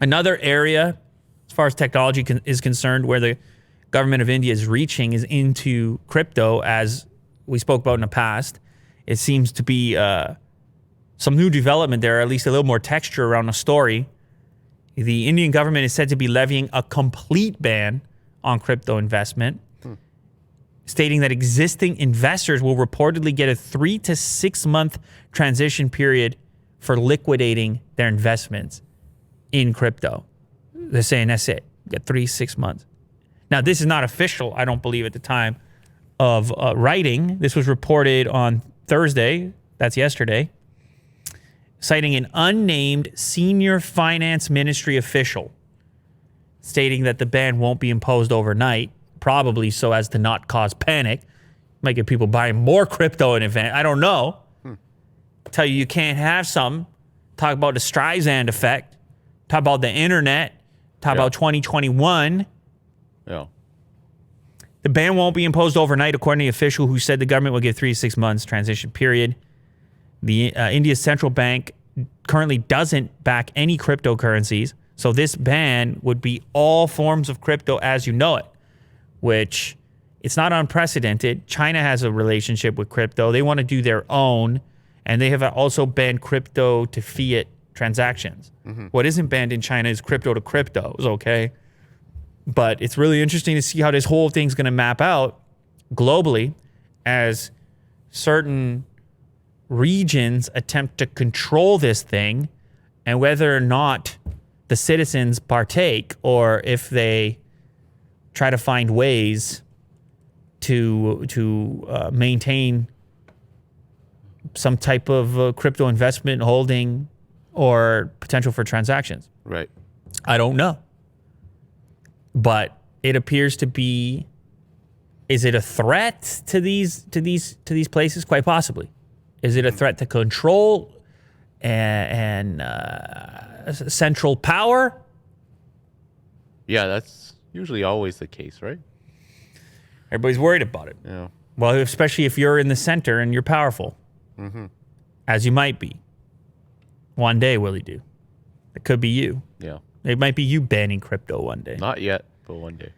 Another area, as far as technology is concerned, where the government of India is reaching is into crypto, as we spoke about in the past. It seems to be some new development there, or at least a little more texture around the story. The Indian government is said to be levying a complete ban on crypto investment, stating that existing investors will reportedly get a 3 to 6 month transition period for liquidating their investments in crypto. They're saying that's it. You get 3 to 6 months. Now, this is not official, I don't believe, at the time of writing. This was reported on Thursday. That's yesterday. Citing an unnamed senior finance ministry official, stating that the ban won't be imposed overnight, probably so as to not cause panic, might get people buying more crypto in advance. I don't know. Tell you can't have some. Talk about the Streisand effect. Talk about the internet. Talk about 2021. Yeah. The ban won't be imposed overnight, according to the official who said the government will give 3 to 6 months transition period. The India's central bank currently doesn't back any cryptocurrencies, so this ban would be all forms of crypto as you know it, which it's not unprecedented. China has a relationship with crypto. They want to do their own, and they have also banned crypto to fiat transactions. What isn't banned in China is crypto to cryptos, okay? But it's really interesting to see how this whole thing's going to map out globally as certain regions attempt to control this thing, and whether or not the citizens partake or if they try to find ways to maintain some type of crypto investment holding or potential for transactions. Right. I don't know. But it appears to be, is it a threat to these places? Quite possibly. Is it a threat to control and central power? Yeah, that's usually always the case, right? Everybody's worried about it. Yeah. Well, especially if you're in the center and you're powerful, as you might be. One day, Willie do. It could be you. Yeah. It might be you banning crypto one day. Not yet, but one day.